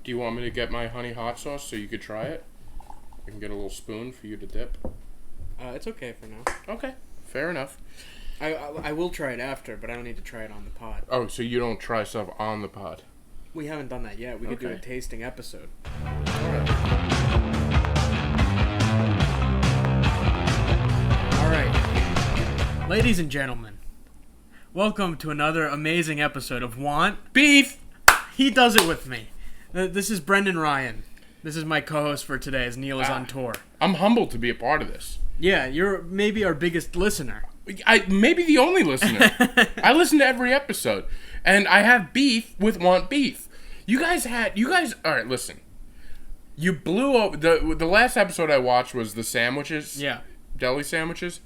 Do you want me to get my honey hot sauce so you could try it? I can get a little spoon for you to dip. It's okay for now. Okay, fair enough. I will try it after, but I don't need to try it on the pod. Oh, so you don't try stuff on the pod? We haven't done that yet. We could do a tasting episode. All right. Ladies and gentlemen, welcome to another amazing episode of Want Beef! He does it with me. This is Brendan Ryan. This is my co-host for today as Neil is on tour. I'm humbled to be a part of this. Yeah, you're maybe our biggest listener. Maybe the only listener. I listen to every episode. And I have beef with Want Beef. You guys, alright, listen. You blew up, the last episode I watched was the sandwiches. Yeah. Deli sandwiches.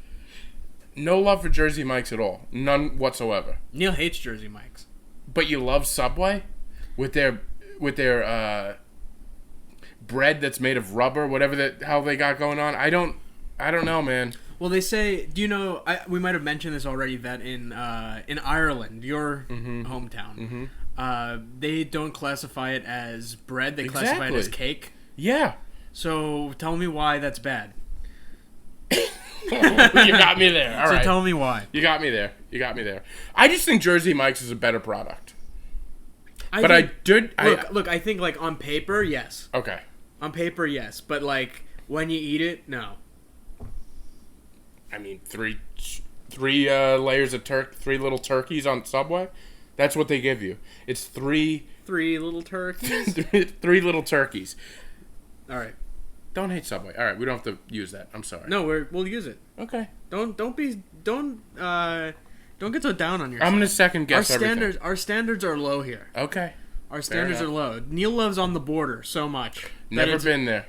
No love for Jersey Mike's at all. None whatsoever. Neil hates Jersey Mike's. But you love Subway? With their bread that's made of rubber, how they got going on. I don't know, man. Well, they say, do you know, we might have mentioned this already, that in Ireland, your hometown, they don't classify it as bread, they classify it as cake. Yeah. So tell me why that's bad. You got me there. All right. So tell me why. You got me there. I just think Jersey Mike's is a better product. Look, I think, like, on paper, yes. Okay. On paper, yes. But, like, when you eat it, no. I mean, three layers of three little turkeys on Subway. That's what they give you. It's three little turkeys. three little turkeys. All right. Don't hate Subway. All right, we don't have to use that. I'm sorry. No, we'll use it. Okay. Don't get so down on yourself. I'm gonna second guess everything. Our standards are low here. Okay. Our standards are low. Neil lives on the border so much. Never been there.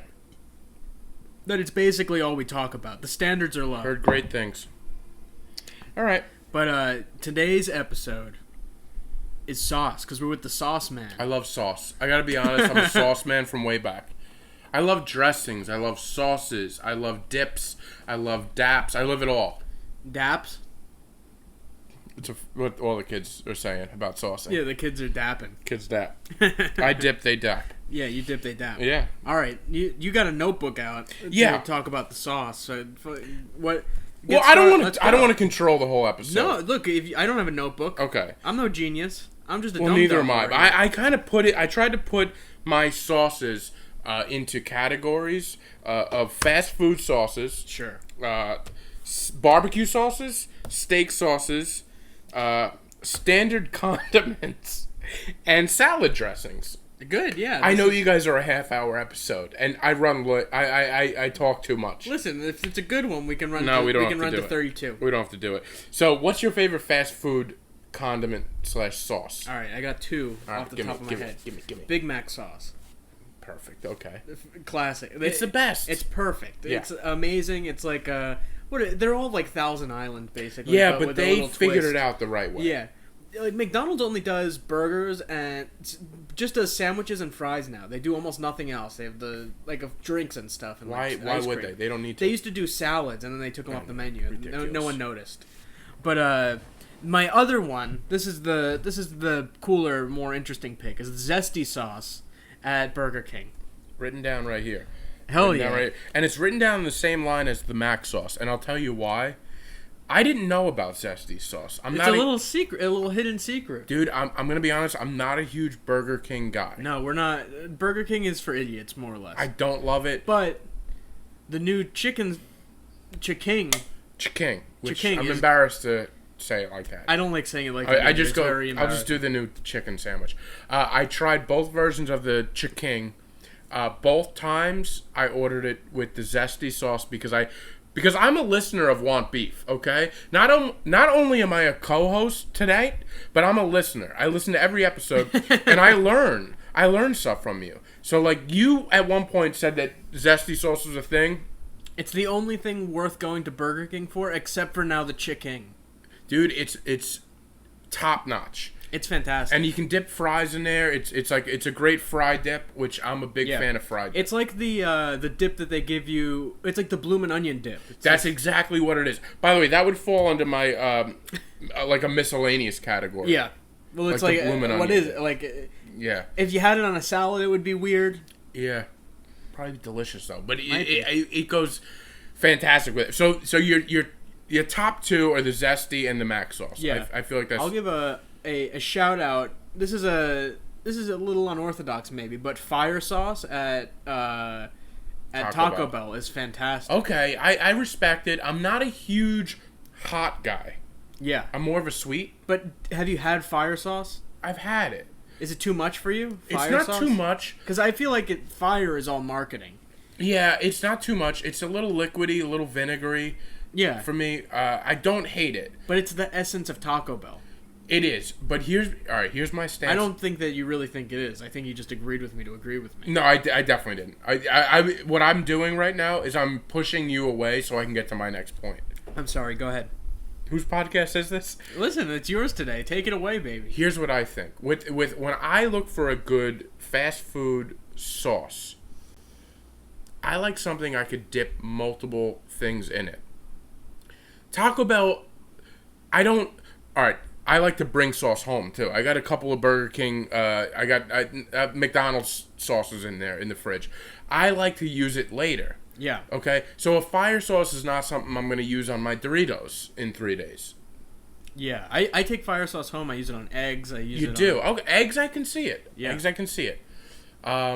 That it's basically all we talk about. The standards are low. Heard great things. All right. But today's episode is sauce, because we're with the sauce man. I love sauce. I gotta be honest, I'm a sauce man from way back. I love dressings. I love sauces. I love dips. I love daps. I love it all. Daps? It's what all the kids are saying about saucing. Yeah, the kids are dapping. Kids dap. I dip, they dap. Yeah, you dip, they dap. Yeah. All right, you got a notebook out to talk about the sauce. So what? Well, I don't want to control the whole episode. No, look, I don't have a notebook. Okay. I'm no genius. I'm just a well, neither am I. I kind of I tried to put my sauces into categories of fast food sauces. Sure. Barbecue sauces, steak sauces, standard condiments, and salad dressings. Good, yeah. I know you guys are a half-hour episode, and I talk too much. Listen, if it's a good one, we can run. No, we don't have to run do to it. 32. We don't have to do it. So, what's your favorite fast food condiment / sauce? All right, I got two off the top of my head. Give me. Big Mac sauce. Perfect. Okay. Classic. It's the best. It's perfect. Yeah. It's amazing. It's like they're all like Thousand Island basically. Yeah, but they figured it out the right way. Yeah. Like McDonald's only does burgers and just does sandwiches and fries now. They do almost nothing else. They have drinks and stuff. And why would they? They don't need to. They used to do salads and then they took them off the menu. No one noticed. But my other one, this is the cooler, more interesting pick, is the zesty sauce at Burger King. Written down right here. Hell yeah. Right, and it's written down in the same line as the Mac sauce, and I'll tell you why. I didn't know about zesty sauce. It's a little secret, a little hidden secret. Dude, I'm going to be honest, I'm not a huge Burger King guy. No, we're not. Burger King is for idiots, more or less. I don't love it. But the new Chick-King, which I'm embarrassed to say it like that. I don't like saying it like that. I'll just do the new chicken sandwich. I tried both versions of the Chick-King. Both times I ordered it with the zesty sauce because I'm a listener of Want Beef, okay? Not only am I a co-host today, but I'm a listener. I listen to every episode, and I learn stuff from you. So, like, you at one point said that zesty sauce was a thing. It's the only thing worth going to Burger King for, except for now the Chick-King. Dude, it's top-notch. It's fantastic. And you can dip fries in there. It's a great fry dip, which I'm a big fan of fried dip. It's like the dip that they give you. It's like the bloomin' onion dip. That's exactly what it is. By the way, that would fall under my like a miscellaneous category. Yeah. Well, it's like what is it? Like Yeah. If you had it on a salad, it would be weird. Yeah. Probably delicious though, but it goes fantastic with it. So your top two are the zesty and the mac sauce. Yeah. I feel like that's. I'll give a shout out. This is a little unorthodox maybe, but fire sauce at Taco Bell is fantastic. Okay, I respect it. I'm not a huge hot guy. Yeah. I'm more of a sweet. But have you had fire sauce? I've had it. Is it too much for you? It's not too much. Because I feel like fire is all marketing. Yeah, it's not too much. It's a little liquidy, a little vinegary. Yeah. For me, I don't hate it. But it's the essence of Taco Bell. It is. But here's my stance. I don't think that you really think it is. I think you just agreed with me to agree with me. No, I definitely didn't. I what I'm doing right now is I'm pushing you away so I can get to my next point. I'm sorry. Go ahead. Whose podcast is this? Listen, it's yours today. Take it away, baby. Here's what I think. With when I look for a good fast food sauce, I like something I could dip multiple things in it. Taco Bell, I don't. All right, I like to bring sauce home too. I got a couple of Burger King. I got McDonald's sauces in there in the fridge. I like to use it later. Yeah. Okay, so a fire sauce is not something I'm going to use on my Doritos in 3 days. Yeah, I take fire sauce home. I use it on eggs. You do? Okay, eggs I can see it. Yeah. Eggs I can see it. All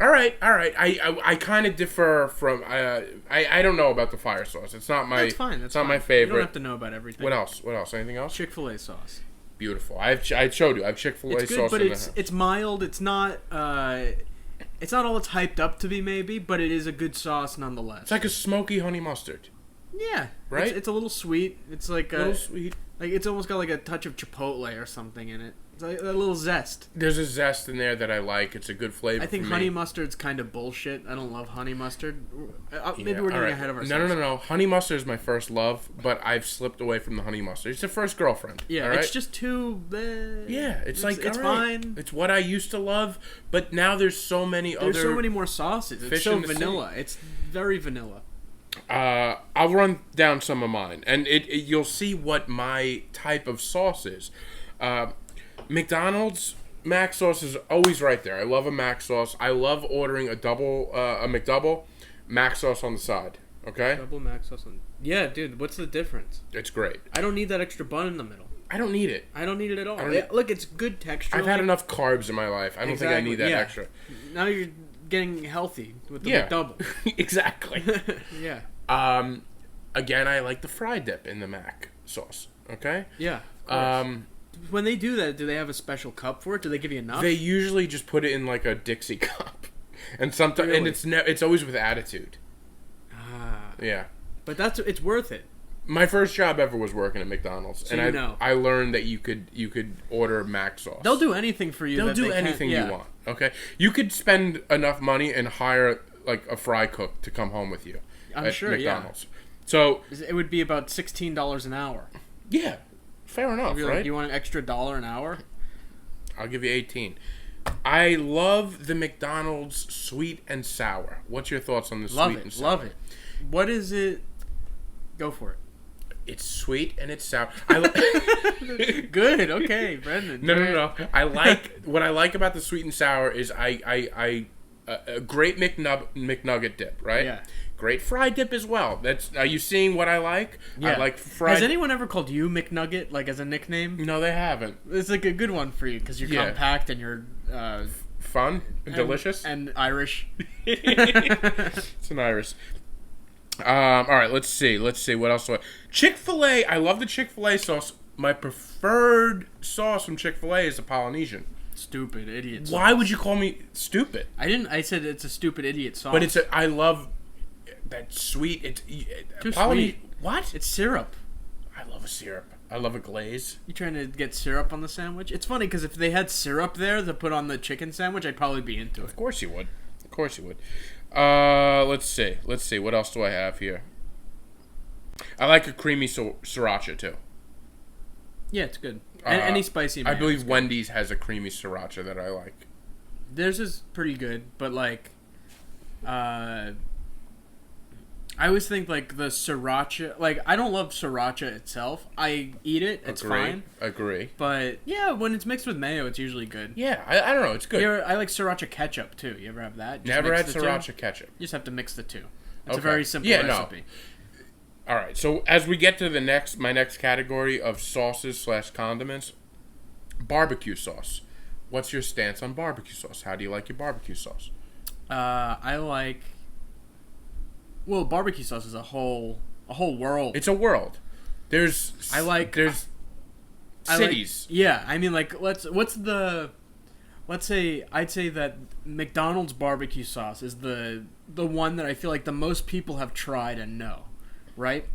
right. I kind of differ from. I don't know about the fire sauce. It's not my. That's fine. That's not fine. my favorite. You don't have to know about everything. What else? Anything else? Chick-fil-A sauce. Beautiful. I showed you. I have Chick-fil-A It's good, sauce. but in it's mild. It's not. It's not all it's hyped up to be, maybe, but it is a good sauce nonetheless. It's like a smoky honey mustard. Yeah. Right? It's a little sweet. It's like a little sweet. Like it's almost got like a touch of chipotle or something in it. It's like a little zest. There's a zest in there that I like. It's a good flavor. I think honey mustard's kind of bullshit. I don't love honey mustard. Maybe we're getting ahead of ourselves. No. Honey mustard is my first love, but I've slipped away from the honey mustard. It's the first girlfriend. Yeah, right? it's just too. Yeah, it's like it's right. fine. It's what I used to love, but now there's so many other. There's so many more sauces. It's so vanilla. It's very vanilla. I'll run down some of mine, and you'll see what my type of sauce is. McDonald's mac sauce is always right there. I love a mac sauce. I love ordering a McDouble, mac sauce on the side. Okay? Double mac sauce on. Yeah, dude. What's the difference? It's great. I don't need that extra bun in the middle. I don't need it. I don't need it at all. Look, it's good texture. I've had enough carbs in my life. I don't think I need that extra. Now you're getting healthy with the McDouble. Exactly. Yeah. Again, I like the fry dip in the mac sauce. Okay? Yeah. When they do that, do they have a special cup for it? Do they give you enough? They usually just put it in like a Dixie cup, and sometimes it's always with attitude. Yeah. But it's worth it. My first job ever was working at McDonald's, so and I learned that you could order mac sauce. They'll do anything for you. They'll do anything you want. Okay, you could spend enough money and hire like a fry cook to come home with you. I'm sure. McDonald's. Yeah. So it would be about $16 an hour. Yeah, fair enough, right? Like, you want an extra $1 an hour? I'll give you 18. I love the McDonald's sweet and sour. What's your thoughts on the sweet and sour? Love it. What is it? Go for it. It's sweet and it's sour. Good. Okay, Brendan. No. What I like about the sweet and sour is a great McNugget dip, right? Yeah. Great fried dip as well. Are you seeing what I like? Yeah. I like fried. Has anyone ever called you McNugget, like as a nickname? No, they haven't. It's like a good one for you because you're compact and you're fun, and delicious, and Irish. It's an Irish. All right, let's see. What else do I? Chick-fil-A. I love the Chick-fil-A sauce. My preferred sauce from Chick-fil-A is the Polynesian. Stupid idiot sauce. Why would you call me stupid? I didn't. I said it's a stupid idiot sauce. But I love that sweet. It's too sweet. What? It's syrup. I love a syrup. I love a glaze. You trying to get syrup on the sandwich? It's funny because if they had syrup there to put on the chicken sandwich, I'd probably be into it. Of course you would. Let's see. What else do I have here? I like a creamy sriracha too. Yeah, it's good. Any spicy. I believe Wendy's has a creamy sriracha that I like. Theirs is pretty good, but like, I I always think like the sriracha. Like I don't love sriracha itself. I eat it. It's fine. Agree. But yeah, when it's mixed with mayo, it's usually good. Yeah, I don't know. It's good. I like sriracha ketchup too. You ever have that? Never had sriracha ketchup. You just have to mix the two. It's a very simple recipe. No. All right. So as we get to my next category of sauces / condiments, barbecue sauce. What's your stance on barbecue sauce? How do you like your barbecue sauce? I like. Well, barbecue sauce is a whole world. It's a world. There's cities. Yeah, I mean, like, let's say I'd say that McDonald's barbecue sauce is the one that I feel like the most people have tried and know, right?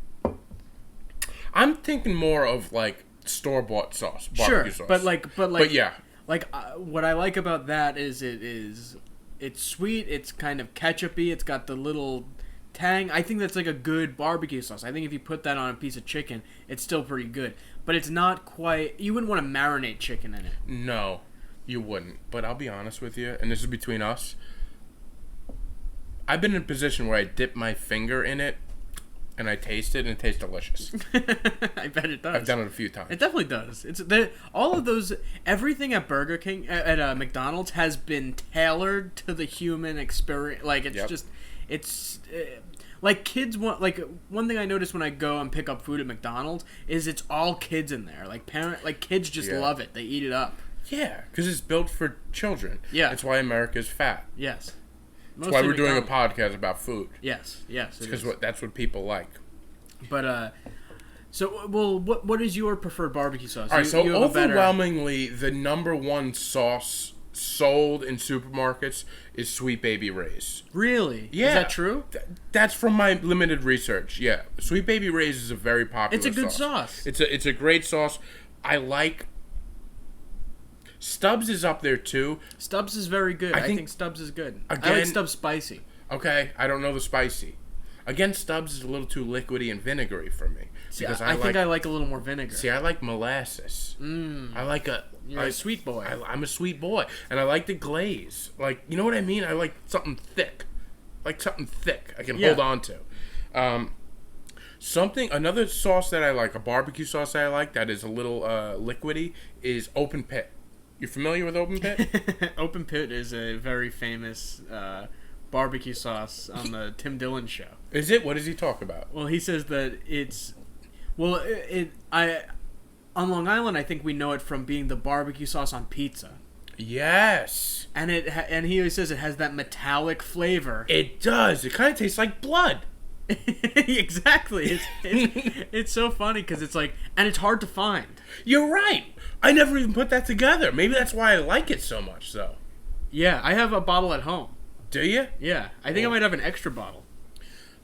I'm thinking more of like store-bought sauce, barbecue sauce. But yeah, like what I like about that is it's sweet, it's kind of ketchupy, it's got the little tang. I think that's like a good barbecue sauce. I think if you put that on a piece of chicken, it's still pretty good. But it's not quite. You wouldn't want to marinate chicken in it. No, you wouldn't. But I'll be honest with you, and this is between us. I've been in a position where I dip my finger in it, and I taste it, and it tastes delicious. I bet it does. I've done it a few times. It definitely does. All of those, everything at Burger King, at McDonald's has been tailored to the human experience. Like it's like kids want. Like one thing I notice when I go and pick up food at McDonald's is it's all kids in there. Like kids just love it. They eat it up. Yeah, because it's built for children. Yeah, it's why America's fat. Yes. That's why we're doing a podcast about food. Yes. Because that's what people like. But what is your preferred barbecue sauce? All right, so overwhelmingly, the number one sauce sold in supermarkets is Sweet Baby Ray's. Really? Yeah. Is that true? That's from my limited research. Yeah, Sweet Baby Ray's is a very popular sauce. It's a good sauce. It's a great sauce. I like. Stubbs is up there too. Stubbs is very good. I think Stubbs is good. Again, I like Stubbs spicy. Okay, I don't know the spicy. Again, Stubbs is a little too liquidy and vinegary for me. Because I think I like a little more vinegar. See, I like molasses. I like You're a sweet boy. I'm a sweet boy, and I like the glaze. Like, you know what I mean? I like something thick. I can hold on to. Another sauce that I like, a barbecue sauce that I like that is a little liquidy, is Open Pit. You familiar with Open Pit? Open Pit is a very famous barbecue sauce on the Tim Dillon show. Is it? What does he talk about? Well, he says that it's... Well, on Long Island, I think we know it from being the barbecue sauce on pizza. Yes. And he always says it has that metallic flavor. It does. It kind of tastes like blood. Exactly. It's so funny because it's like... And it's hard to find. You're right. I never even put that together. Maybe that's why I like it so much, though. Yeah, I have a bottle at home. Do you? Yeah, I think I might have an extra bottle.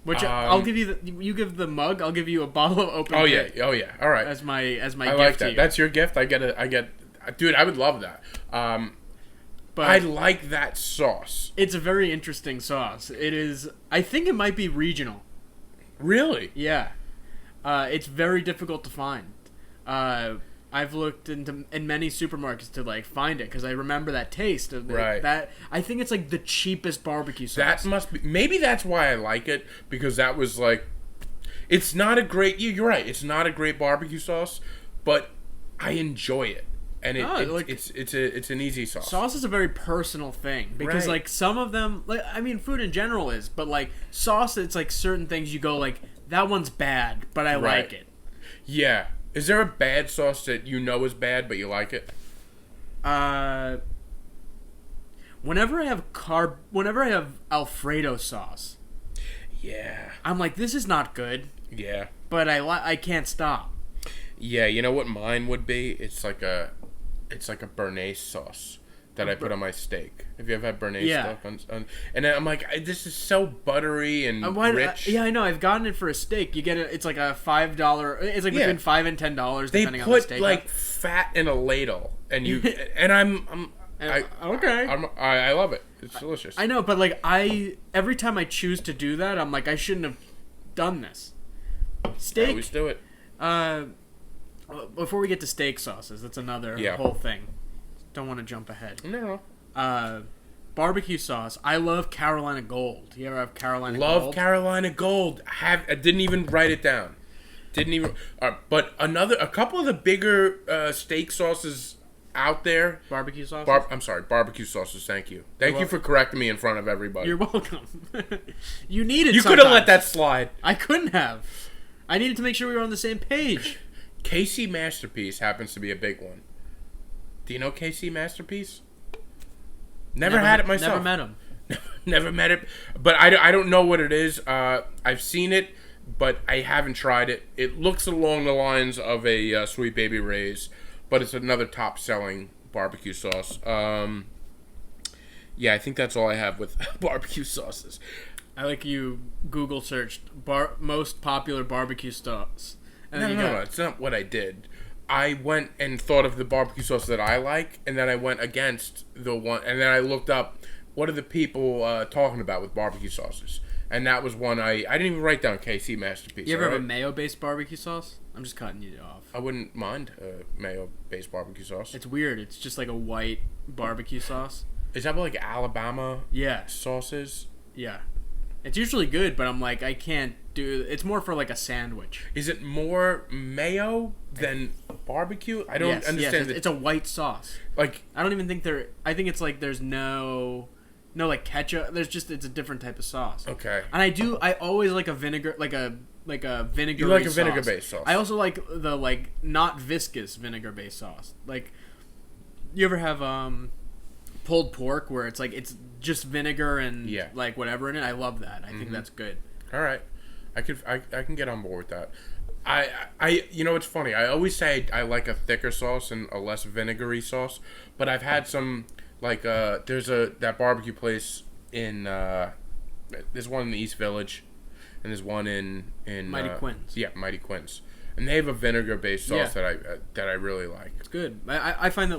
Which I'll give you. You give the mug. I'll give you a bottle of Open Pit. Oh yeah. All right. As my gift. I like that. That's your gift. I get. Dude, I would love that. But I like that sauce. It's a very interesting sauce. It is. I think it might be regional. Really? Yeah. It's very difficult to find. I've looked in many supermarkets to like find it because I remember that taste of that. I think it's like the cheapest barbecue sauce. That must be. Maybe that's why I like it, because that was like. It's not a great. You're right. It's not a great barbecue sauce, but I enjoy it, and it's an easy sauce. Sauce is a very personal thing because like some of them, like I mean, food in general is, but like sauce, it's like certain things you go like that one's bad, but I like it. Yeah. Is there a bad sauce that you know is bad, but you like it? Whenever I have Alfredo sauce, yeah, I'm like, this is not good. Yeah, but I can't stop. Yeah, you know what mine would be? It's like a béarnaise sauce that I put on my steak. Have you ever had béarnaise stuff? And then I'm like, this is so buttery and rich. Yeah, I know. I've gotten it for a steak. You get it. It's like a $5. It's like between $5 and $10 depending on the steak. They put like fat in a ladle, and you and I love it. It's delicious. I know, but like every time I choose to do that, I'm like, I shouldn't have done this. Steak. I always do it. Before we get to steak sauces, that's another whole thing. Don't want to jump ahead. No. barbecue sauce. I love Carolina Gold. You ever have Carolina Gold? Love Carolina Gold. I didn't even write it down. Didn't even. But a couple of the bigger steak sauces out there. Barbecue sauce. I'm sorry, barbecue sauces. Thank you. Thank you for correcting me in front of everybody. You're welcome. You needed. You could have let that slide. I couldn't have. I needed to make sure we were on the same page. KC Masterpiece happens to be a big one. Do you know KC Masterpiece? Never had it myself. Never met him. Never met it, but I don't know what it is. I've seen it, but I haven't tried it. It looks along the lines of a Sweet Baby Ray's, but it's another top-selling barbecue sauce. Yeah, I think that's all I have with barbecue sauces. I like you Google searched most popular barbecue sauce. No, it's not what I did. I went and thought of the barbecue sauce that I like, and then I went against the one, and then I looked up what are the people talking about with barbecue sauces, and that was one I didn't even write down. KC Masterpiece. You ever have a mayo-based barbecue sauce? I'm just cutting you off. I wouldn't mind mayo-based barbecue sauce. It's weird. It's just like a white barbecue sauce. Is that what, like Alabama? Yeah. Sauces? Yeah. It's usually good, but I'm like, I can't do... It's more for like a sandwich. Is it more mayo than barbecue? I don't understand. Yes, it's a white sauce. Like, I don't even think there... I think it's like there's no like ketchup. There's just... It's a different type of sauce. Okay. And I always like a vinegar... Like a vinegar. You like a vinegar-based sauce. I also like the not viscous vinegar-based sauce. Like, you ever have pulled pork where it's like it's just vinegar and like whatever in it? I love that. I think that's good. All right, I can get on board with that. I you know, it's funny. I always say I like a thicker sauce and a less vinegary sauce, but I've had some like there's that barbecue place in there's one in the East Village, and there's one in Mighty Quinn's. Yeah, Mighty Quinn's, and they have a vinegar-based sauce that I really like. It's good. I find that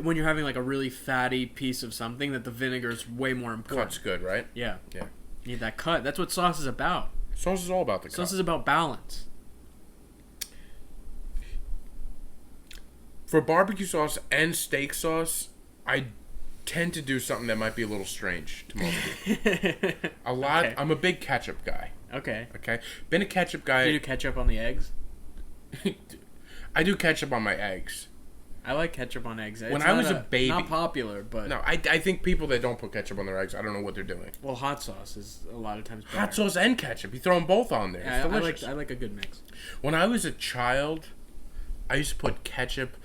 when you're having like a really fatty piece of something, that the vinegar is way more important. Cut's good, right? Yeah. Yeah. You need that cut. That's what sauce is about. Sauce is all about the cut. Sauce is about balance. For barbecue sauce and steak sauce, I tend to do something that might be a little strange to most people. Okay. I'm a big ketchup guy. Okay. Been a ketchup guy. Do you do ketchup on the eggs? I do ketchup on my eggs. I like ketchup on eggs. When I was a baby, not popular, but no, I think people that don't put ketchup on their eggs, I don't know what they're doing. Well, hot sauce is a lot of times better. Hot sauce and ketchup, you throw them both on there. It's delicious. I like a good mix. When I was a child, I used to put ketchup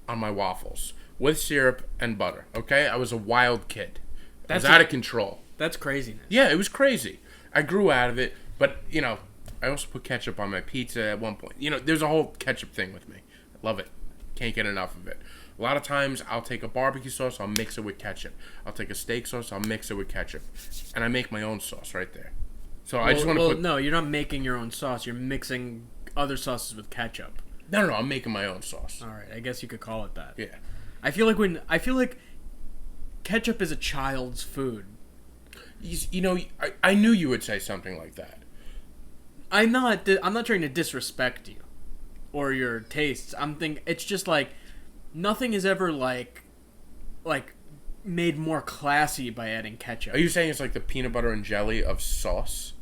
on my waffles with syrup and butter. Okay, I was a wild kid. I was out of control. That's craziness. Yeah, it was crazy. I grew out of it, but you know, I also put ketchup on my pizza at one point. You know, there's a whole ketchup thing with me. I love it. Can't get enough of it. A lot of times I'll take a barbecue sauce, I'll mix it with ketchup. I'll take a steak sauce, I'll mix it with ketchup. And I make my own sauce right there. So I just want to put... No, you're not making your own sauce. You're mixing other sauces with ketchup. No, I'm making my own sauce. All right, I guess you could call it that. Yeah. I feel like ketchup is a child's food. You know, I knew you would say something like that. I'm not trying to disrespect you or your tastes. I'm thinking it's just like nothing is ever like made more classy by adding ketchup. Are you saying it's like the peanut butter and jelly of sauce?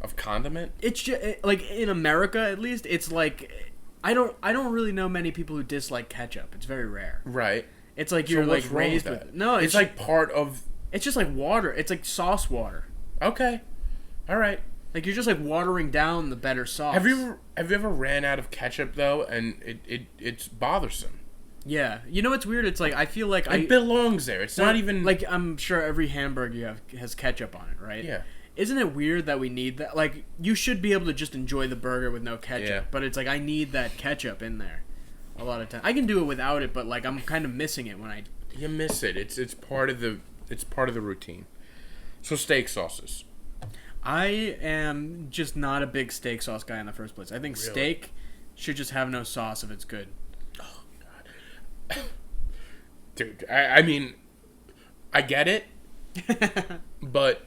Of condiment? It's just like in America at least, it's like I don't really know many people who dislike ketchup. It's very rare. Right. It's like you're like raised with it. No, it's like part of... It's just like water. It's like sauce water. Okay. All right. Like you're just like watering down the better sauce. Have you ever ran out of ketchup though, and it's bothersome? Yeah. You know what's weird? It's like I feel like it belongs there. It's not even like I'm sure every hamburger you have has ketchup on it, right? Yeah. Isn't it weird that we need that? Like you should be able to just enjoy the burger with no ketchup, but it's like I need that ketchup in there. A lot of times I can do it without it, but like I'm kind of missing it when I. You miss it. It's part of the routine. So steak sauces. I am just not a big steak sauce guy in the first place. I think steak should just have no sauce if it's good. Oh, God. Dude, I mean, I get it, but...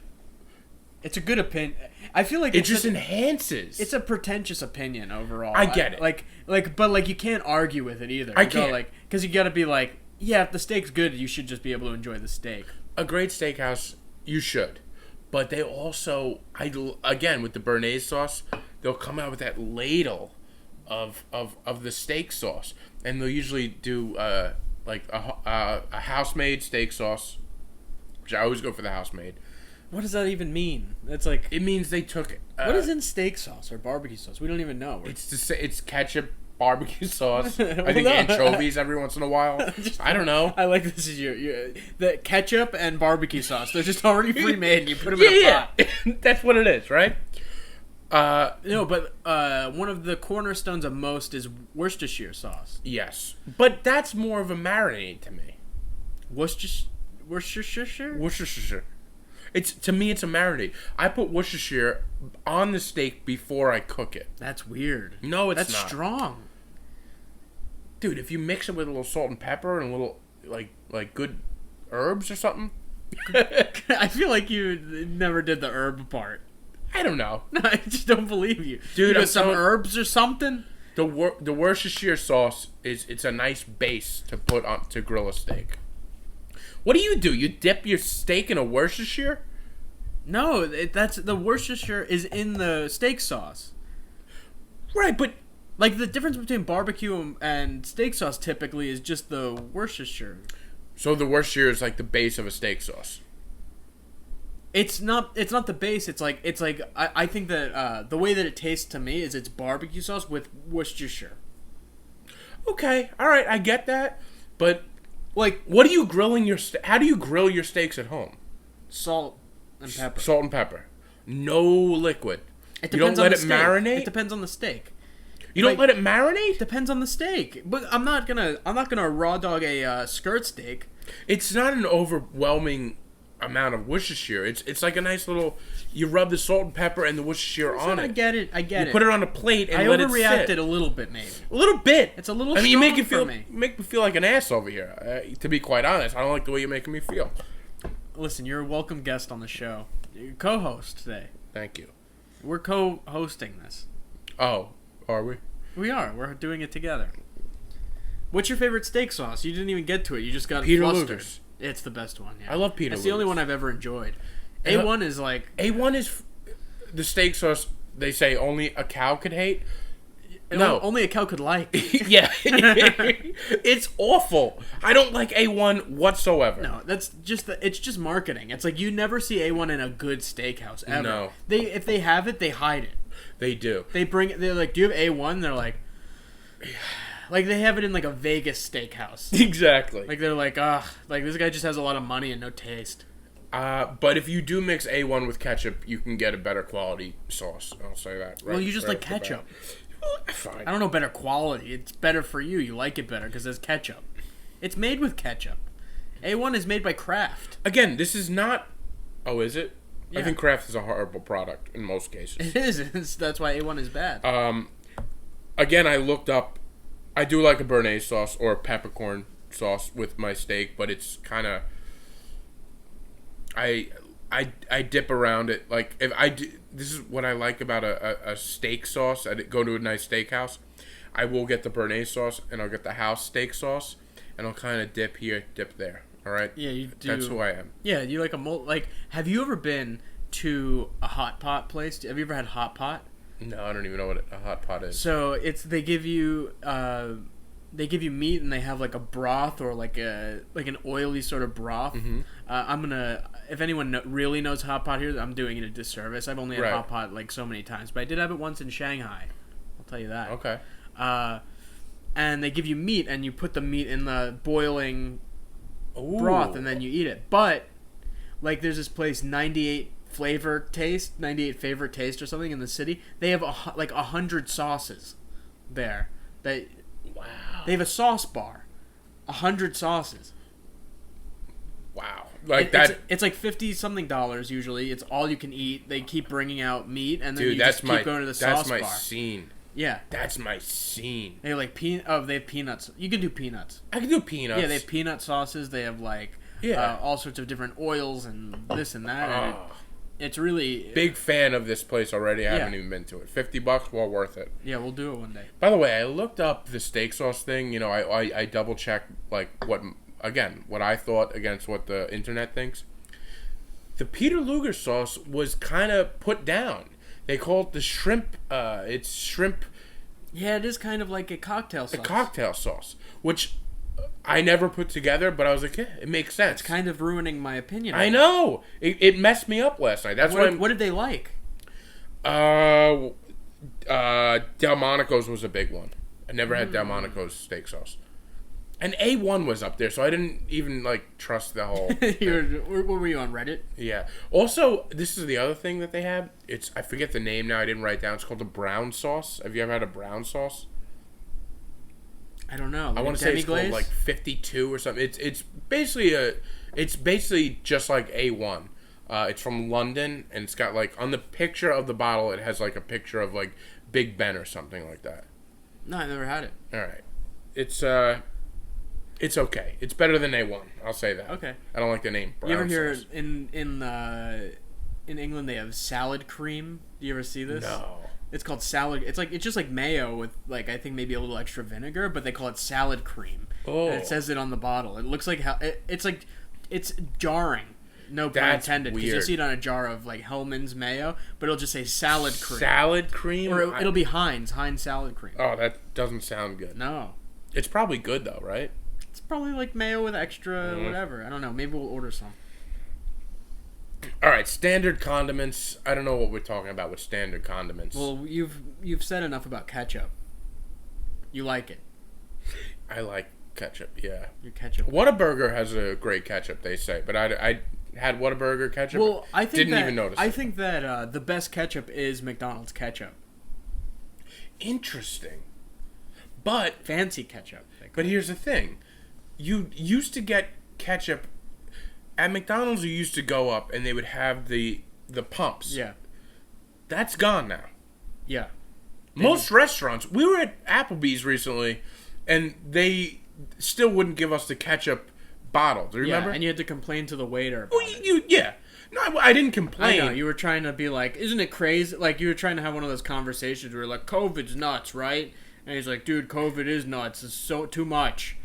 It's a good opinion. I feel like it just enhances. It's a pretentious opinion overall. I get it. But you can't argue with it either. I can't. Because you gotta be like, Yeah, if the steak's good, you should just be able to enjoy the steak. A great steakhouse, you should. But they also, again, with the Béarnaise sauce, they'll come out with that ladle of the steak sauce. And they'll usually do like a house-made steak sauce, which I always go for the house-made. What does that even mean? It's like... It means they took... what is in steak sauce or barbecue sauce? We don't even know. It's ketchup, barbecue sauce. I think anchovies every once in a while. I don't know. I like this is the ketchup and barbecue sauce. They're just already pre-made and you put them in a pot. That's what it is, right? No, but one of the cornerstones of most is Worcestershire sauce. Yes. But that's more of a marinade to me. Worcestershire? Worcestershire. To me, it's a marinade. I put Worcestershire on the steak before I cook it. That's weird. No, it's not. That's strong. Dude, if you mix it with a little salt and pepper and a little, like good herbs or something. I feel like you never did the herb part. I don't know. No, I just don't believe you. Dude, you got some herbs or something? The Worcestershire sauce it's a nice base to put on to grill a steak. What do? You dip your steak in a Worcestershire? No, that's the Worcestershire is in the steak sauce. Right, but like the difference between barbecue and steak sauce typically is just the Worcestershire. So the Worcestershire is like the base of a steak sauce. It's not the base. It's like I think that the way that it tastes to me is it's barbecue sauce with Worcestershire. Okay, all right, I get that, but like, what are you grilling your? How do you grill your steaks at home? Salt and pepper. Salt and pepper. No liquid. It You don't let it steak. marinate. It depends on the steak. You don't let it marinate. Depends on the steak. But I'm not gonna raw dog a skirt steak. It's not an overwhelming amount of Worcestershire. It's like a nice little. You rub the salt and pepper and the Worcestershire on it. I get it. You put it on a plate and let it sit. I overreacted a little bit, maybe. A little bit. It's a little. I mean, strong you make me feel like an ass over here. To be quite honest, I don't like the way you're making me feel. Listen, you're a welcome guest on the show. You're co-host today. Thank you. We're co-hosting this. Oh, are we? We are. We're doing it together. What's your favorite steak sauce? You didn't even get to it. You just got Peter flustered. Luger's. It's the best one. Yeah. I love Peter It's Luger's. the only one I've ever enjoyed. A1 is like... A1 is the steak sauce they say only a cow could hate. No. Only a cow could like. Yeah. It's awful. I don't like A1 whatsoever. No, that's just it's just marketing. It's like you never see A1 in a good steakhouse ever. No. If they have it, they hide it. They do. They bring it. They're like, "Do you have A1?" They're like they have it in like a Vegas steakhouse. Exactly. Like they're like, like this guy just has a lot of money and no taste. But if you do mix A1 with ketchup, you can get a better quality sauce. I'll say that. Well, you just like ketchup. Fine. I don't know better quality. It's better for you. You like it better because there's ketchup. It's made with ketchup. A1 is made by Kraft. Again, this is not... Oh, is it? Yeah. I think Kraft is a horrible product in most cases. It is. That's why A1 is bad. Again, I looked up... I do like a Béarnaise sauce or a peppercorn sauce with my steak, but it's kind of... I dip around it. Like, if I do... This is what I like about a steak sauce. I go to a nice steakhouse. I will get the Béarnaise sauce, and I'll get the house steak sauce, and I'll kind of dip here, dip there. All right? Yeah, you do. That's who I am. Yeah, you like have you ever been to a hot pot place? Have you ever had hot pot? No, I don't even know what a hot pot is. So they give you meat and they have like a broth or like an oily sort of broth. Mm-hmm. If anyone really knows hot pot here, I'm doing it a disservice. I've only had Right. hot pot like so many times, but I did have it once in Shanghai. I'll tell you that. Okay. And they give you meat and you put the meat in the boiling Ooh. broth and then you eat it. But like there's this place 98 favorite taste or something in the city. They have 100 sauces there. Wow. They have a sauce bar, 100 sauces. Wow. It's like $50-something usually. It's all you can eat. They keep bringing out meat, and then Dude, you just keep going to the sauce bar. That's my scene. Yeah. That's my scene. They have they have peanuts. You can do peanuts. I can do peanuts. Yeah, they have peanut sauces. They have all sorts of different oils and this and that. And it's really big fan of this place already. I haven't even been to it. $50, well worth it. Yeah, we'll do it one day. By the way, I looked up the steak sauce thing. You know, I double checked like what again, what I thought against what the internet thinks. The Peter Luger sauce was kind of put down. They call it the shrimp. It's shrimp. Yeah, it is kind of like a cocktail sauce. A cocktail sauce, which I never put together, but I was like, yeah, it makes sense. It's kind of ruining my opinion. I know. It messed me up last night. That's what did they like? Delmonico's was a big one. I never had Delmonico's steak sauce. And A1 was up there, so I didn't even, like, trust the whole What were you on, Reddit? Yeah. Also, this is the other thing that they have. I forget the name now. I didn't write it down. It's called the brown sauce. Have you ever had a brown sauce? I don't know. Like I want to say it's called, like, 52 or something. It's basically just like A1. It's from London, and it's got, like, on the picture of the bottle, it has, like, a picture of, like, Big Ben or something like that. No, I never had it. All right. It's okay. It's better than A1. I'll say that. Okay. I don't like the name. Brown you ever hear sauce. in England they have salad cream? Do you ever see this? No. It's called salad. It's just like mayo with, like, I think maybe a little extra vinegar, but they call it salad cream. Oh. And it says it on the bottle. It looks like it's jarring. No pun That's intended, because weird. you'll see it on a jar of, like, Hellman's mayo, but it'll just say salad cream. Salad cream? Or it'll be Heinz salad cream. Oh, that doesn't sound good. No. It's probably good, though, right? It's probably like mayo with extra whatever. I don't know. Maybe we'll order some. All right, standard condiments. I don't know what we're talking about with standard condiments. Well, you've said enough about ketchup. You like it. I like ketchup, yeah. Your ketchup. Whataburger has a great ketchup, they say, but I had Whataburger ketchup. Well, I think didn't even notice. I think that the best ketchup is McDonald's ketchup. Interesting. But Fancy ketchup. But here's the thing. You used to get ketchup at McDonald's. You used to go up and they would have the pumps. Yeah. That's gone now. Yeah. Most restaurants. We were at Applebee's recently, and they still wouldn't give us the ketchup bottle. Do you remember? And you had to complain to the waiter. Well, yeah. No, I didn't complain. I know. You were trying to be like, isn't it crazy? Like, you were trying to have one of those conversations where you're like, COVID's nuts, right? And he's like, dude, COVID is nuts. It's so too much.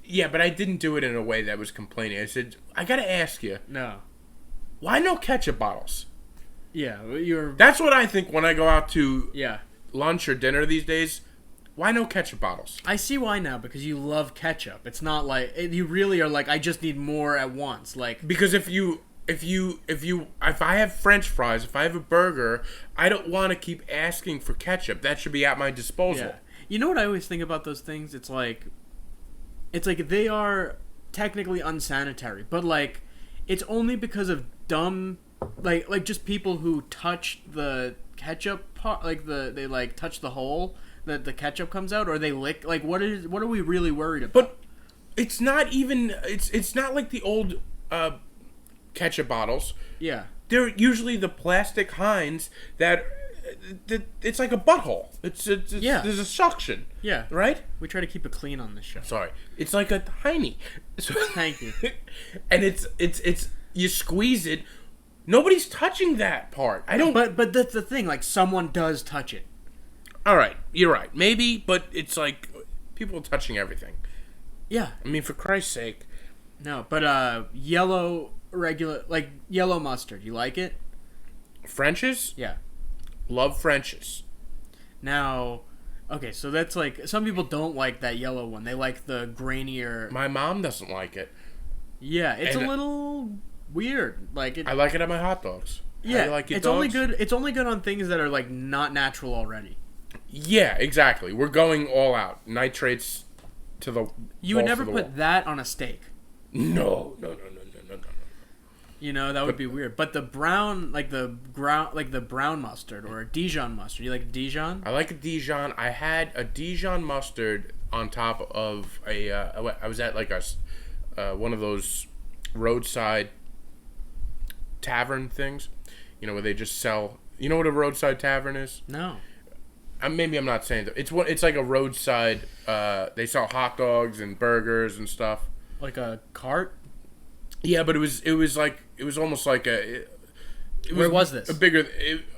Yeah, but I didn't do it in a way that was complaining. I said, I gotta ask you. No. Why no ketchup bottles? Yeah, That's what I think when I go out to yeah lunch or dinner these days. Why no ketchup bottles? I see why now, because you love ketchup. It's not like you really are like, I just need more at once. Like, because if I have French fries, if I have a burger, I don't want to keep asking for ketchup. That should be at my disposal. yeah. You know what I always think about those things? It's like they are technically unsanitary, but like it's only because of dumb like just people who touch the ketchup part, like they like touch the hole that the ketchup comes out, or they lick. Like, what are we really worried about? But it's not even it's not like the old ketchup bottles. Yeah. They're usually the plastic Heinz that it's like a butthole. It's yeah. There's a suction. Yeah. Right? We try to keep it clean on this show. Sorry. It's like a tiny. So, thank you. And it's you squeeze it. Nobody's touching that part. I don't. But that's the thing. Like, someone does touch it. All right, you're right. Maybe, but it's like people touching everything. Yeah. I mean, for Christ's sake. No, but yellow mustard. You like it? French's? Yeah. Love French's. Now, okay, so that's like, some people don't like that yellow one. They like the grainier. My mom doesn't like it. Yeah, it's a little weird. Like I like it on my hot dogs. Yeah, How do you like your it's dogs? only good. It's only good on things that are like not natural already. Yeah, exactly. We're going all out. Nitrates to the. You would never put that on a steak. No. You know, that would be weird. But the brown, like the brown mustard or a Dijon mustard. You like Dijon? I like a Dijon. I had a Dijon mustard on top of a. I was at like a one of those roadside tavern things, you know, where they just sell. You know what a roadside tavern is? No. Maybe I'm not saying that. It's like a roadside. They sell hot dogs and burgers and stuff. Like a cart? Yeah, but it was almost like a. Where was this?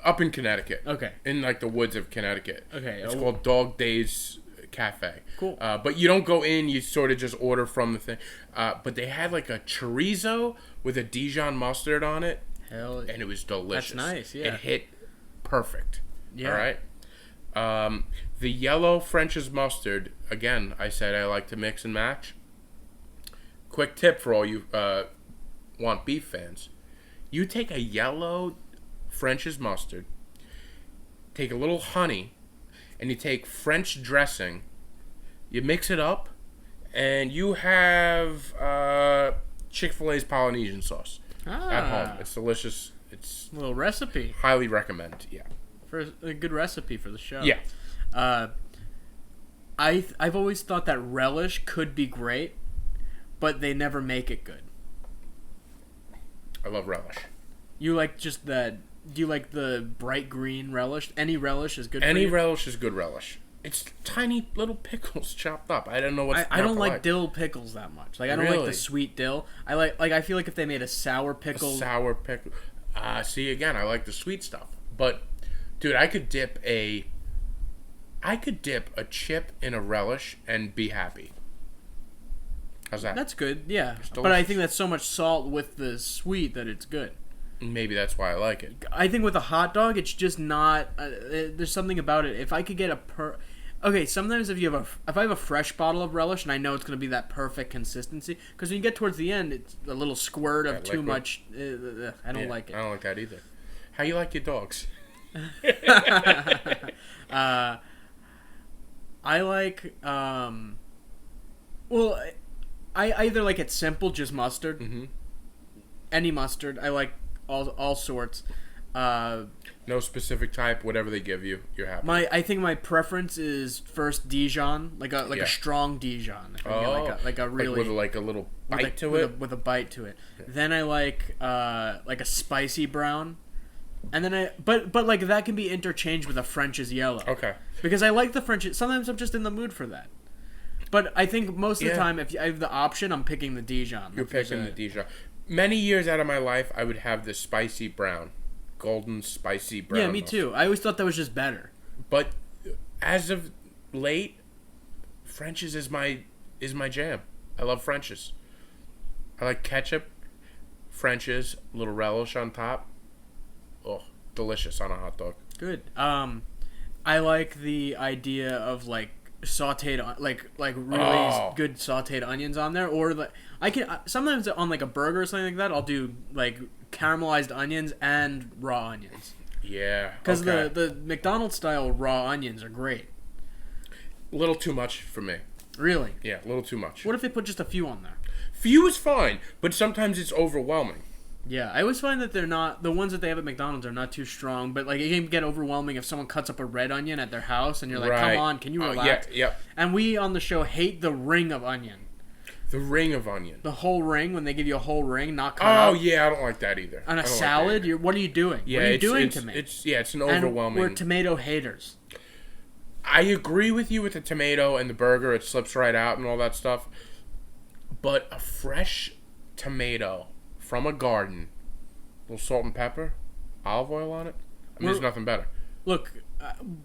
Up in Connecticut. Okay. In like the woods of Connecticut. Okay. It's called Dog Days cafe. Cool. But you don't go in, you sort of just order from the thing. But they had like a chorizo with a Dijon mustard on it. Hell yeah. And it was delicious. That's nice, yeah. It hit perfect. Yeah. All right. The yellow French's mustard, again, I said I like to mix and match. Quick tip for all you want beef fans. You take a yellow French's mustard, take a little honey, and you take French dressing, you mix it up, and you have Chick-Fil-A's Polynesian sauce at home. It's delicious. It's a little recipe. Highly recommend, yeah. For a good recipe for the show. Yeah. I've always thought that Relish could be great, but they never make it good. I love Relish. You like just that... Do you like the bright green relish? Any relish is good for you? Any relish is good relish. It's tiny little pickles chopped up. I don't know what's I don't like dill pickles that much. Like I don't like the sweet dill. I feel like if they made a sour pickle... See, again, I like the sweet stuff. But, dude, I could dip a chip in a relish and be happy. How's that? That's good, yeah. But I think that's so much salt with the sweet that it's good. Maybe that's why I like it. I think with a hot dog, it's just not. There's something about it. If I could get okay, sometimes if I have a fresh bottle of relish and I know it's going to be that perfect consistency, because when you get towards the end, it's a little squirt of too much. I don't like it. I don't like that either. How you like your dogs? I like. Well, I either like it simple, just mustard. Mm-hmm. Any mustard. I like all sorts. No specific type. Whatever they give you, you're happy. I think my preference is first Dijon, like a strong Dijon. Like a really with a little bite to it. With a bite to it. Yeah. Then I like a spicy brown, and then but like that can be interchanged with a French's yellow. Okay. Because I like the French. Sometimes I'm just in the mood for that. But I think most of the time, if I have the option, I'm picking the Dijon. You're picking the Dijon. Many years out of my life, I would have the spicy brown. Golden spicy brown. Yeah, me too. I always thought that was just better. But as of late, French's is my jam. I love French's. I like ketchup, French's, a little relish on top. Oh, delicious on a hot dog. Good. I like the idea of like sautéed, like really good sautéed onions on there, or like I can sometimes on like a burger or something like that, I'll do like caramelized onions and raw onions. Yeah, because the McDonald style raw onions are great. A little too much for me. Really? Yeah, a little too much. What if they put just a few on there? Few is fine, but sometimes it's overwhelming. Yeah, I always find that they're not the ones that they have at McDonald's are not too strong, but like it can get overwhelming if someone cuts up a red onion at their house and you're like, "Come on, can you relax?" Yeah. And we on the show hate the ring of onion. The ring of onion. The whole ring, when they give you a whole ring, not cut up. Oh yeah, I don't like that either. On a salad, what are you doing? Yeah, what are you doing to me? It's an overwhelming. And we're tomato haters. I agree with you with the tomato and the burger. It slips right out and all that stuff. But a fresh tomato from a garden, a little salt and pepper, olive oil on it. There's nothing better. Look,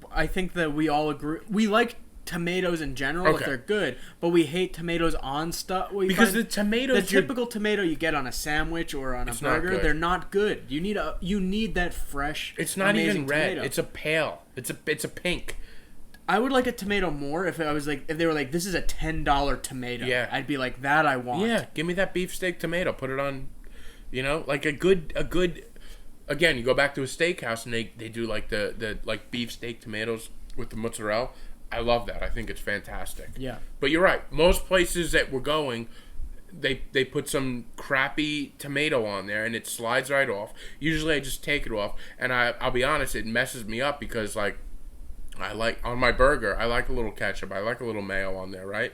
I think that we all agree. We like tomatoes in general if they're good, but we hate tomatoes on stuff. Because the tomatoes, the typical tomato you get on a sandwich or on a burger, they're not good. You need that fresh. It's not even red. Tomato. It's a pale. It's a pink. I would like a tomato more if they were like, this is a $10 tomato. Yeah. I'd be like, that I want. Yeah, give me that beefsteak tomato. Put it on, like a good. Again, you go back to a steakhouse and they do like the like beefsteak tomatoes with the mozzarella. I love that. I think it's fantastic. Yeah. But you're right. Most places that we're going, they put some crappy tomato on there and it slides right off. Usually I just take it off, and I'll be honest, it messes me up because like I like on my burger, I like a little ketchup, I like a little mayo on there, right?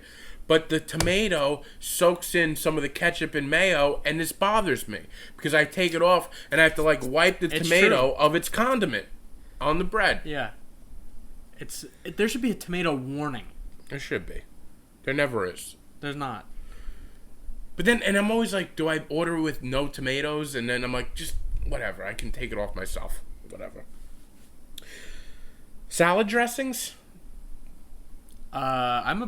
But the tomato soaks in some of the ketchup and mayo, and this bothers me because I take it off and I have to like wipe the tomato of its condiment on the bread. Yeah. There should be a tomato warning. There should be. There never is. There's not. But then, and I'm always like, do I order with no tomatoes? And then I'm like, just whatever. I can take it off myself. Whatever. Salad dressings? I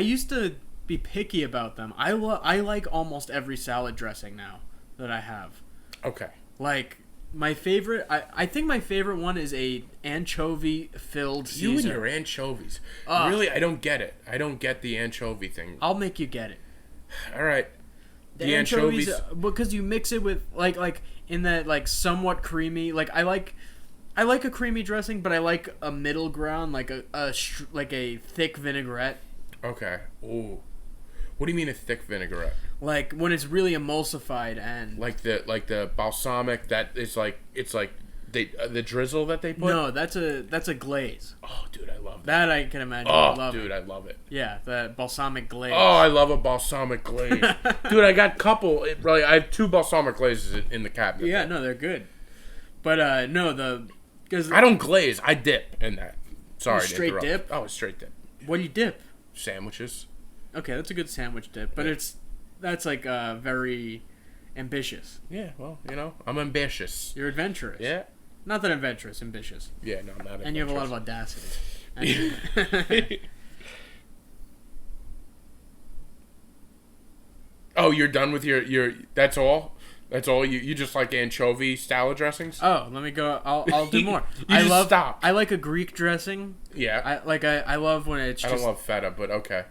used to be picky about them. I like almost every salad dressing now that I have. Okay. Like my favorite, I think my favorite one is a anchovy filled Caesar. You and your anchovies. Really, I don't get it. I don't get the anchovy thing. I'll make you get it. All right. The anchovies because you mix it with like in that like somewhat creamy. Like I like a creamy dressing, but I like a middle ground, like a thick vinaigrette. Okay. Ooh. What do you mean a thick vinaigrette? Like when it's really emulsified and like the balsamic that is like it's like the drizzle that they put. No, that's a glaze. Oh, dude, I love that. I can imagine. Oh, I love it. Yeah, the balsamic glaze. Oh, I love a balsamic glaze, dude. I got I have 2 balsamic glazes in the cabinet. Yeah, no, they're good. But no, because I don't glaze. I dip in that. Sorry, straight dip. Oh, straight dip. What do you dip? Sandwiches. Okay, that's a good sandwich dip, but that's like very ambitious. Yeah, well, I'm ambitious. You're adventurous. Yeah. Not that adventurous, ambitious. Yeah, no, I'm not adventurous. And you have a lot of audacity. Oh, you're done with your that's all? That's all? You just like anchovy salad dressings? Oh, let me go. I'll do more. Stop. I like a Greek dressing. Yeah. I love when it's I don't love feta, but okay.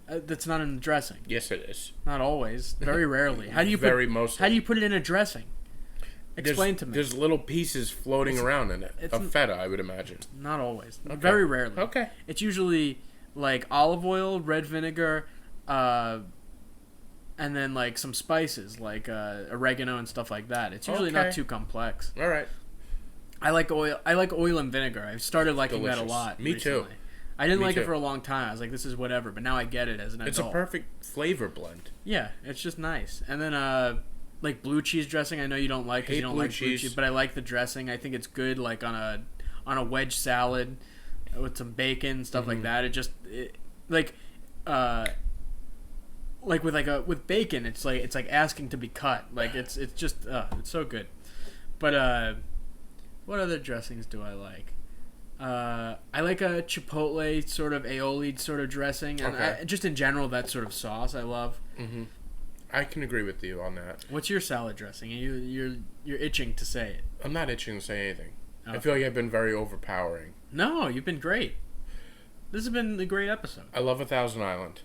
That's not in the dressing. Yes, it is. Not always. Very rarely. How do you put it in a dressing? Explain to me. There's little pieces floating around in it of feta, I would imagine. Not always. Okay. Very rarely. Okay. It's usually like olive oil, red vinegar, and then like some spices like oregano and stuff like that. It's usually not too complex. All right. I like oil and vinegar. I've started liking that a lot. Me recently. too. I didn't like it for a long time. I was like, this is whatever. But now I get it as an adult. It's a perfect flavor blend. Yeah, it's just nice. And then like blue cheese dressing, I know you don't like because you don't like blue cheese, but I like the dressing. I think it's good like on a wedge salad with some bacon, stuff like that. With bacon, it's like asking to be cut. Like it's just it's so good. But what other dressings do I like? I like a chipotle sort of aioli sort of dressing, and just in general that sort of sauce I love. Mm-hmm. I can agree with you on that. What's your salad dressing? You're itching to say it. I'm not itching to say anything. Okay. I feel like I've been very overpowering. No, you've been great. This has been a great episode. I love 1,000 Island.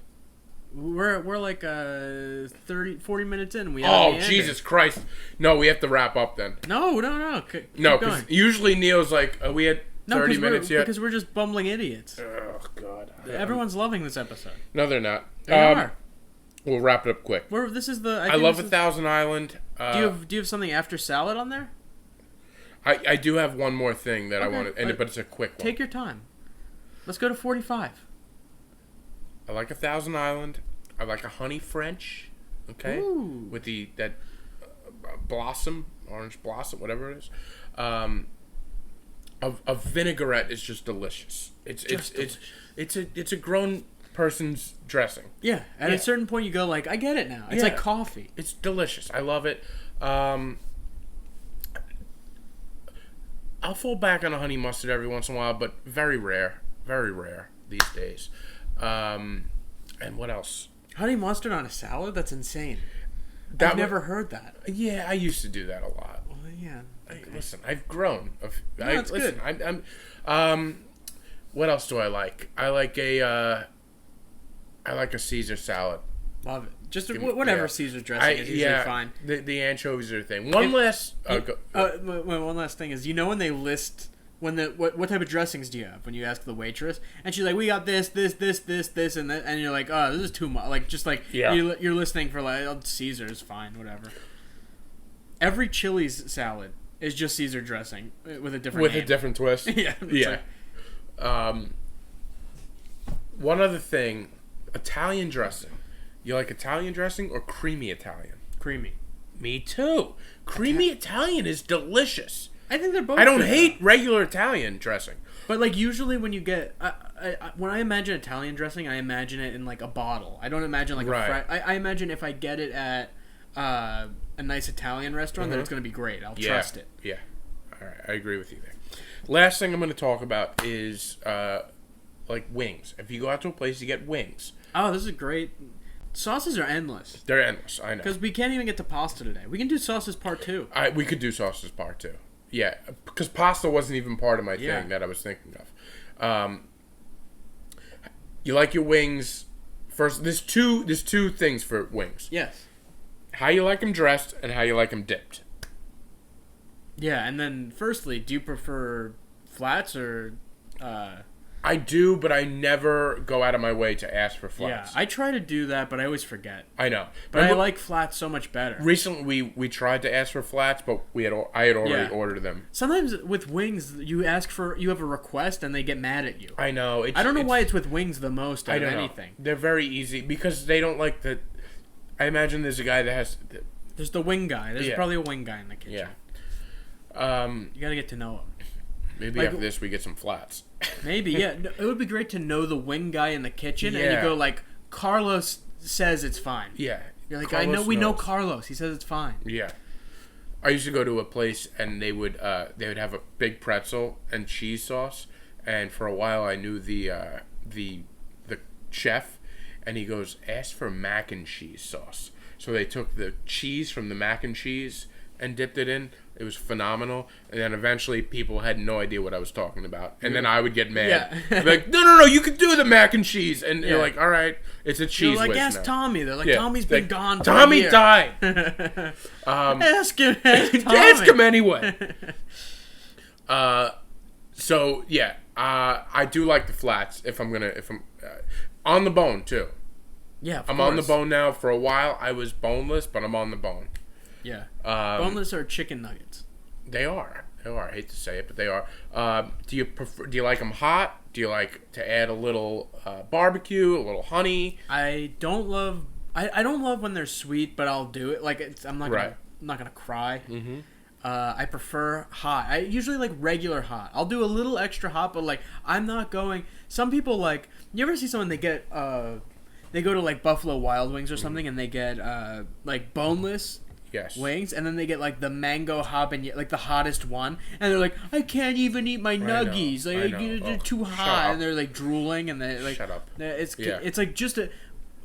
We're like 40 minutes in. Jesus Christ! No, we have to wrap up then. No. No, because usually Neil's like, we had 30 minutes yet. Because we're just bumbling idiots. Oh God! Everyone's loving this episode. No, they're not. They are. We'll wrap it up quick. I love 1,000 Island. Do you have something after salad on there? I do have one more thing that I want to, but it's a quick one. Take your time. Let's go to 45. I like 1,000 Island. I like a honey French. Okay. Ooh. With that orange blossom, whatever it is. A vinaigrette is just delicious. It's a grown person's dressing. Yeah. At a certain point, you go like, I get it now. It's like coffee. It's delicious. I love it. I'll fall back on a honey mustard every once in a while, but very rare these days. And what else? Honey mustard on a salad? That's insane. I've never heard that. Yeah, I used to do that a lot. Well, yeah. Okay. Listen, I've grown. That's good. What else do I like? I like a Caesar salad. Love it. Just whatever Caesar dressing is usually fine. The anchovies are the thing. One last thing is, when they list what type of dressings do you have when you ask the waitress, and she's like, we got this, and that, and you're like, oh, this is too much. Like just like you're listening for like Caesar's fine, whatever. Every Chili's salad is just Caesar dressing with a different name. A different twist. Yeah. One other thing, Italian dressing. You like Italian dressing or creamy Italian? Creamy. Me too. Creamy Italian is delicious. I think they're both. I don't hate regular Italian dressing. But like usually when you get, when I imagine Italian dressing, I imagine it in like a bottle. I don't imagine like I imagine if I get it at a nice Italian restaurant, that it's going to be great. I'll trust it. Yeah. All right, I agree with you there. Last thing I'm going to talk about is like wings. If you go out to a place, you get wings. Oh, this is great. Sauces are endless. They're endless, I know. Because we can't even get to pasta today. We can do sauces part 2. We could do sauces part 2. Yeah, because pasta wasn't even part of my thing that I was thinking of. You like your wings... First, there's two things for wings. Yes. How you like them dressed and how you like them dipped. Yeah, and then firstly, do you prefer flats or... I do, but I never go out of my way to ask for flats. Yeah, I try to do that, but I always forget. I know. But I like flats so much better. Recently, we tried to ask for flats, but I had already ordered them. Sometimes with wings, you have a request and they get mad at you. I know. I don't know why it's with wings the most out of anything. They're very easy because they don't like the... I imagine there's a guy that has... There's the wing guy. There's probably a wing guy in the kitchen. Yeah. You gotta get to know him. Maybe after this we get some flats. Maybe, yeah. It would be great to know the wing guy in the kitchen, and you go like, Carlos says it's fine. Yeah. You're like, we know Carlos. He says it's fine. Yeah. I used to go to a place, and they would have a big pretzel and cheese sauce, and for a while I knew the chef, and he goes, ask for mac and cheese sauce. So they took the cheese from the mac and cheese and dipped it in. It was phenomenal. And then eventually people had no idea what I was talking about. And then I would get mad. Yeah. I'd be like, no, you can do the mac and cheese. And you're like, all right, it's a cheese You're like, whiz ask now. Tommy. They're like, Tommy's been gone for Tommy a year. died. Ask him. Ask him anyway. So, yeah. I do like the flats if I'm on the bone, too. Yeah, I'm on the bone now. For a while, I was boneless, but I'm on the bone. Yeah. Boneless are chicken nuggets. They are. I hate to say it, but they are. Do you like them hot? Do you like to add a little barbecue, a little honey? I don't love when they're sweet, but I'll do it. Like I'm not gonna cry. Mm-hmm. I prefer hot. I usually like regular hot. I'll do a little extra hot, but like I'm not going. Some people like. You ever see someone they get they go to like Buffalo Wild Wings or something, and they get like boneless. Yes. Wings, and then they get like the mango habanero, like the hottest one, and they're like, I can't even eat my nuggies, like they're too hot, and they're like drooling, and they like, shut up. It's like just a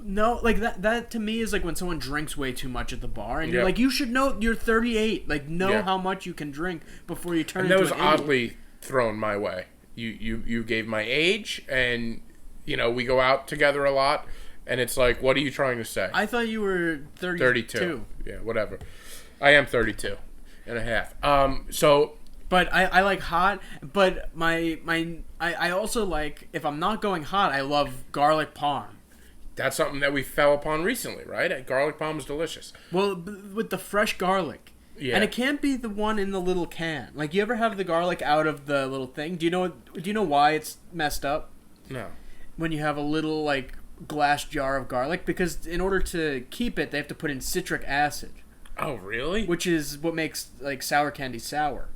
no, like that to me is like when someone drinks way too much at the bar, and you're like, you should know you're 38, like know how much you can drink before you turn. And that into was an oddly idiot. thrown my way. You gave my age, and we go out together a lot. And it's like, what are you trying to say? I thought you were 32. Yeah, whatever. I am 32 and a half. But I like hot, but I also like, if I'm not going hot, I love garlic parm. That's something that we fell upon recently, right? Garlic parm is delicious. Well, with the fresh garlic. Yeah. And it can't be the one in the little can. Like, you ever have the garlic out of the little thing? Do you know why it's messed up? No. When you have a little, like, glass jar of garlic, because in order to keep it, they have to put in citric acid. Oh, really? Which is what makes like sour candy sour.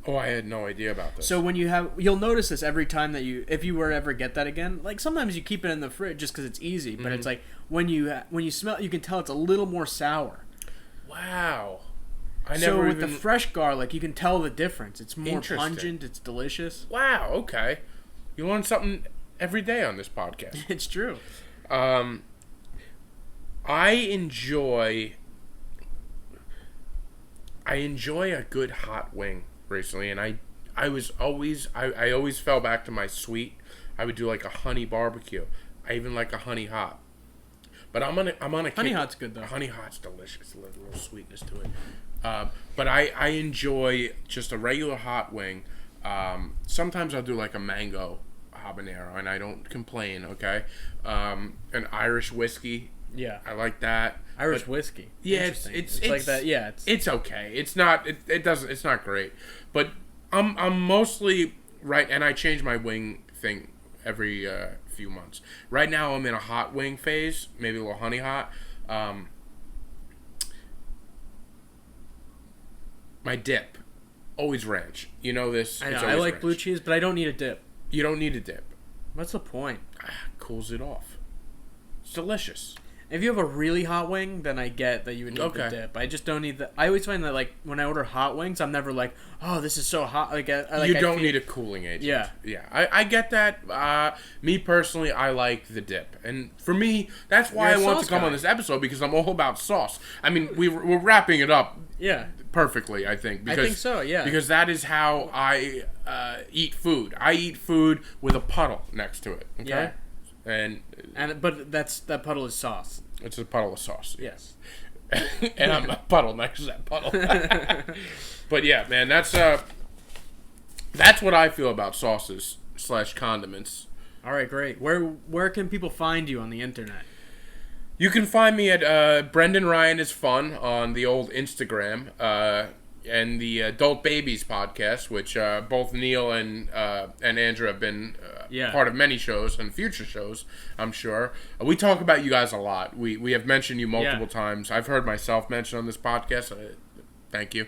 Oh, I had no idea about this. So when you'll notice this every time that if you were to ever get that again. Like sometimes you keep it in the fridge just because it's easy, but it's like when you smell it, you can tell it's a little more sour. Wow. With the fresh garlic, you can tell the difference. It's more pungent. It's delicious. Wow. Okay. You learn something every day on this podcast. It's true. I enjoy a good hot wing recently, and I always fell back to my sweet. I would do like a honey barbecue. I even like a honey hot. But I'm on a honey hot's good though. Honey hot's delicious. A little sweetness to it. But I enjoy just a regular hot wing. Sometimes I'll do like a mango habanero, and I don't complain. Okay, an Irish whiskey. Yeah, I like that. Irish whiskey. Yeah, it's like that. Yeah, it's okay. It's not. It's not great. But I'm mostly right, and I change my wing thing every few months. Right now, I'm in a hot wing phase, maybe a little honey hot. My dip, always ranch. You know this. I know. I like ranch. Blue cheese, but I don't need a dip. You don't need a dip. What's the point? Cools it off. It's delicious. If you have a really hot wing, then I get that you would need the dip. I just don't need the. I always find that like when I order hot wings, I'm never like, oh, this is so hot. Like, you don't need a cooling agent. Yeah, yeah. I get that. Me personally, I like the dip, and for me, that's why I want to come on this episode because I'm all about sauce. I mean, we're wrapping it up. Yeah. Perfectly, I think. Because, I think so. Yeah. Because that is how I eat food. I eat food with a puddle next to it. Okay. Yeah. But that puddle is sauce. It's a puddle of sauce. Yes. And I'm a puddle next to that puddle. But yeah, man, that's what I feel about sauces / condiments. All right, great. Where can people find you on the internet? You can find me at Brendan Ryan is Fun on the old Instagram. And the Adult Babies podcast, which both Neil and Andrew have been part of many shows and future shows, I'm sure. We talk about you guys a lot. We have mentioned you multiple times. I've heard myself mentioned on this podcast. Thank you.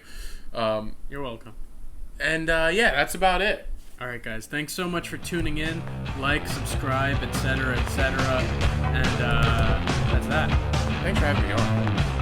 You're welcome. And that's about it. All right, guys. Thanks so much for tuning in. Like, subscribe, etc., etc. And that's that. Thanks for having me on.